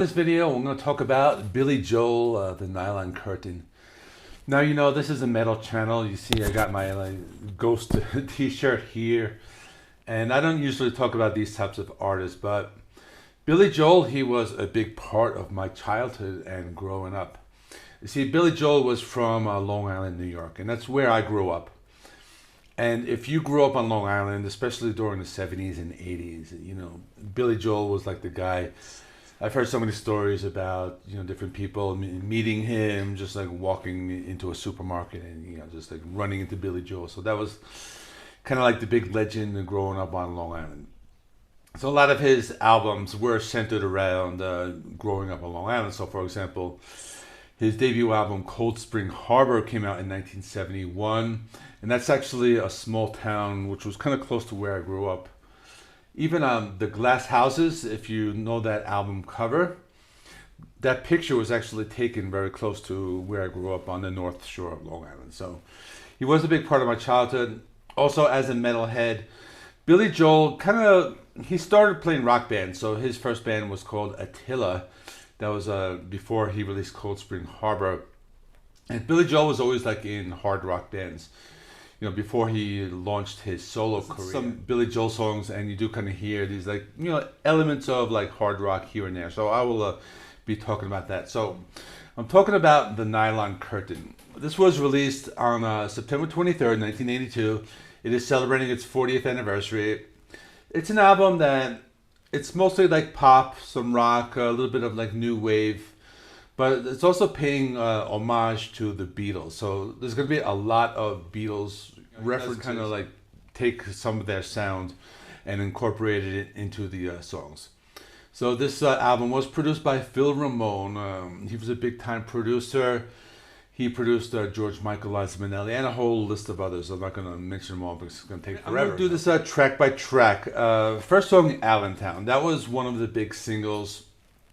In this video, I'm going to talk about Billy Joel, the Nylon Curtain. Now, you know, this is a metal channel. You see, I got my Ghost t-shirt here. And I don't usually talk about these types of artists, but Billy Joel, he was a big part of my childhood and growing up. You see, Billy Joel was from Long Island, New York, and that's where I grew up. And if you grew up on Long Island, especially during the 70s and 80s, you know, Billy Joel was like the guy. I've heard so many stories about, you know, different people meeting him, just like walking into a supermarket and, you know, just like running into Billy Joel. So that was kind of like the big legend of growing up on Long Island. So a lot of his albums were centered around growing up on Long Island. So, for example, his debut album, Cold Spring Harbor, came out in 1971. And that's actually a small town which was kind of close to where I grew up. Even the Glass Houses, if you know that album cover, that picture was actually taken very close to where I grew up on the North Shore of Long Island. So he was a big part of my childhood. Also, as a metalhead, Billy Joel he started playing rock bands. So his first band was called Attila. That was before he released Cold Spring Harbor. And Billy Joel was always like in hard rock bands, you know, before he launched his solo career. Some Billy Joel songs, and you do kind of hear these, like, you know, elements of like hard rock here and there. So I will be talking about that. So I'm talking about the Nylon Curtain. This was released on September 23rd, 1982. It is celebrating its 40th anniversary. It's an album that it's mostly like pop, some rock, a little bit of like new wave. But it's also paying homage to the Beatles. So there's going to be a lot of Beatles references, kind of like take some of their sound and incorporated it into the songs. So this album was produced by Phil Ramone. He was a big time producer. He produced George Michael, Liza Minnelli, and a whole list of others. I'm not going to mention them all because it's going to take forever. I'm going to do this track by track. First song, Allentown. That was one of the big singles.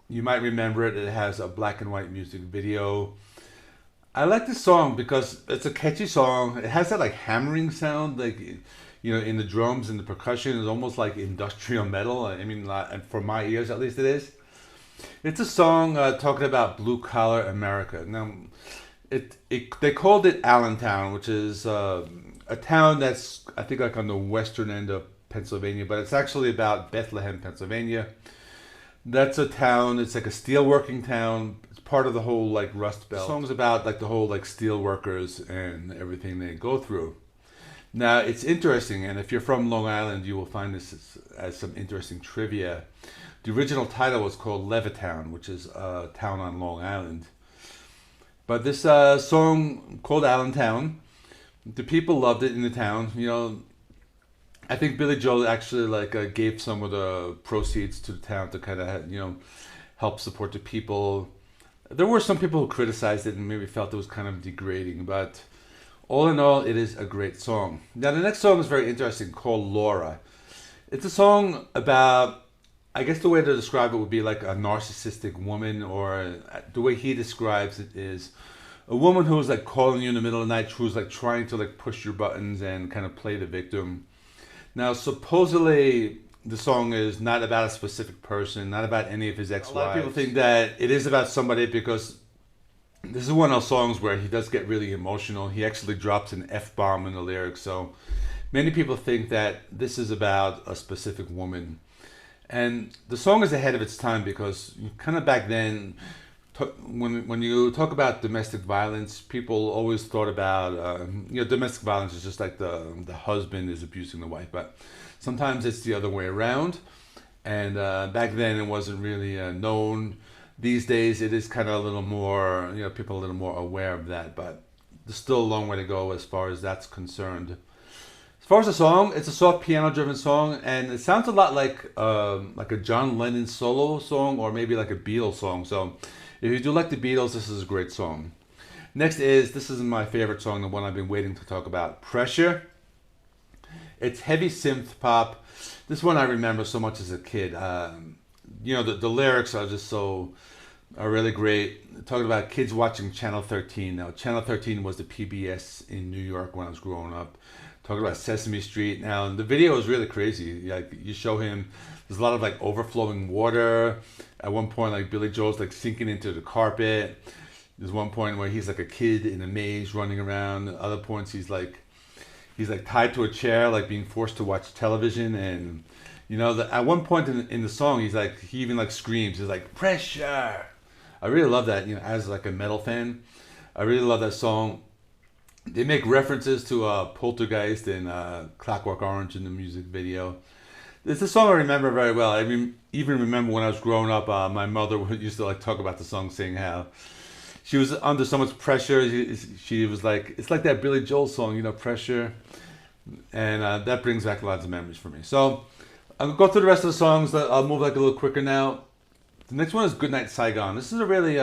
You might remember it. It has a black and white music video. I like this song because it's a catchy song. It has that like hammering sound, like, you know, in the drums and the percussion. It's almost like industrial metal. I mean, for my ears at least, it is. It's a song talking about blue collar America. Now, they called it Allentown, which is a town that's, I think, like on the western end of Pennsylvania, but it's actually about Bethlehem, Pennsylvania. That's a town. It's like a steelworking town. It's part of the whole like Rust Belt. The song's about like the whole like steel workers and everything they go through. Now it's interesting, and if you're from Long Island, you will find this as some interesting trivia. The original title was called Levittown, which is a town on Long Island. But this song called Allentown, the people loved it in the town. You know, I think Billy Joel actually like gave some of the proceeds to the town to kind of, you know, help support the people. There were some people who criticized it and maybe felt it was kind of degrading, but all in all, it is a great song. Now the next song is very interesting, called Laura. It's a song about, I guess the way to describe it would be like a narcissistic woman, or the way he describes it is a woman who's like calling you in the middle of the night, who's like trying to like push your buttons and kind of play the victim. Now, supposedly, the song is not about a specific person, not about any of his ex-wives. A lot of people think that it is about somebody because this is one of those songs where he does get really emotional. He actually drops an F-bomb in the lyrics. So many people think that this is about a specific woman. And the song is ahead of its time because kind of back then, when you talk about domestic violence, people always thought about, you know, domestic violence is just like the husband is abusing the wife, but sometimes it's the other way around. And back then it wasn't really known. These days it is kind of a little more, you know, people are a little more aware of that, but there's still a long way to go as far as that's concerned. As far as the song, it's a soft piano-driven song, and it sounds a lot like a John Lennon solo song, or maybe like a Beatles song. So if you do like the Beatles, this is a great song. This is my favorite song, the one I've been waiting to talk about, Pressure. It's heavy synth pop. This one I remember so much as a kid. You know, the lyrics are just are really great. Talking about kids watching Channel 13. Now, Channel 13 was the PBS in New York when I was growing up. Talking about Sesame Street. Now, the video is really crazy. Like, you show him There's a lot of like overflowing water. At one point, like Billy Joel's like sinking into the carpet. There's one point where he's like a kid in a maze running around. At other points, he's like tied to a chair, like being forced to watch television. And you know, at one point in the song, he even like screams. He's like, pressure. I really love that. You know, as like a metal fan, I really love that song. They make references to Poltergeist and Clockwork Orange in the music video. It's a song I remember very well. Even remember when I was growing up, my mother used to like talk about the song, saying how she was under so much pressure. She was like, it's like that Billy Joel song, you know, Pressure. And that brings back lots of memories for me. So I'll go through the rest of the songs. I'll move like a little quicker now. The next one is Goodnight, Saigon. This is a really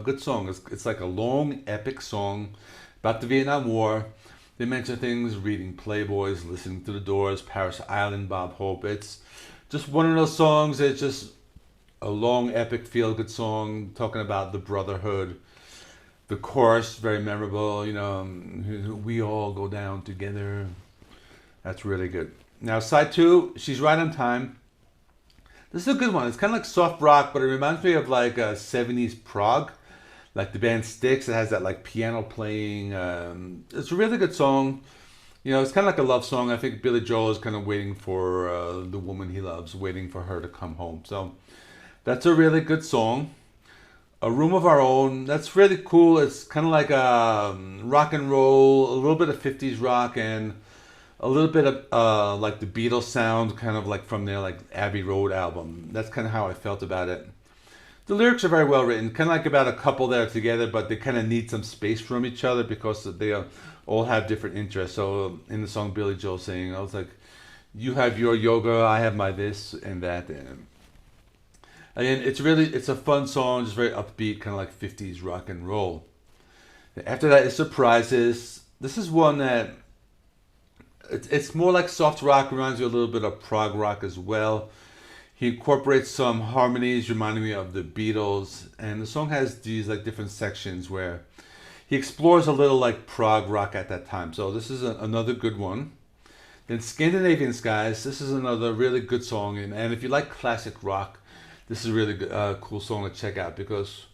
good song. It's like a long, epic song about the Vietnam War. They mention things, reading Playboys, listening to the Doors, Paris Island, Bob Hope. It's just one of those songs. It's just a long, epic, feel-good song talking about the brotherhood. The chorus, very memorable. You know, we all go down together. That's really good. Now, side two, She's Right on Time. This is a good one. It's kind of like soft rock, but it reminds me of like 70s prog. Like the band Styx, it has that like piano playing. It's a really good song. You know, it's kind of like a love song. I think Billy Joel is kind of waiting for the woman he loves, waiting for her to come home. So that's a really good song. A Room of Our Own. That's really cool. It's kind of like rock and roll, a little bit of 50s rock, and a little bit of like the Beatles sound, kind of like from their like Abbey Road album. That's kind of how I felt about it. The lyrics are very well written, kind of like about a couple that are together, but they kind of need some space from each other because they all have different interests. So in the song, Billy Joel saying, I was like, you have your yoga, I have my this and that. And it's a fun song, just very upbeat, kind of like 50s rock and roll. After that is Surprises. This is one that, it's more like soft rock, reminds you a little bit of prog rock as well. He incorporates some harmonies reminding me of the Beatles, and the song has these like different sections where he explores a little like prog rock at that time. So this is another good one. Then Scandinavian Skies. This is another really good song, and if you like classic rock, this is a really good, cool song to check out because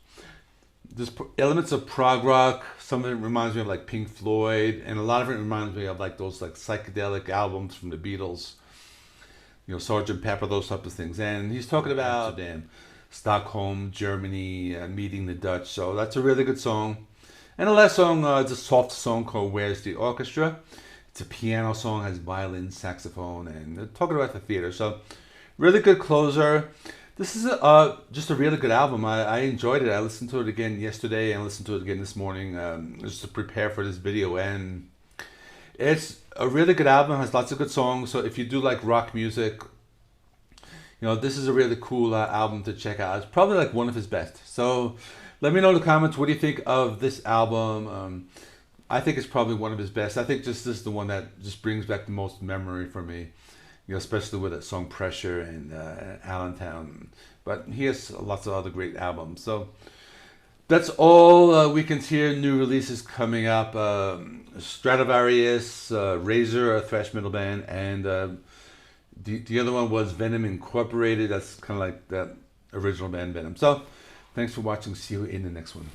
there's elements of prog rock. Some of it reminds me of like Pink Floyd, and a lot of it reminds me of like those like psychedelic albums from the Beatles. You know, Sgt. Pepper, those types of things. And he's talking about Amsterdam, Stockholm, Germany, meeting the Dutch. So that's a really good song. And the last song is a soft song called Where's the Orchestra? It's a piano song, has violin, saxophone, and they're talking about the theater. So really good closer. This is just a really good album. I enjoyed it. I listened to it again yesterday and listened to it again this morning just to prepare for this video. And it's a really good album, has lots of good songs. So if you do like rock music, you know, this is a really cool album to check out. It's probably like one of his best. So let me know in the comments, what do you think of this album? I think it's probably one of his best. I think just this is the one that just brings back the most memory for me. You know, especially with that song Pressure and Allentown. But he has lots of other great albums. So that's all we can hear. New releases coming up. Stratovarius, Razor, a thrash metal band, and the other one was Venom Incorporated. That's kind of like that original band Venom. So thanks for watching. See you in the next one.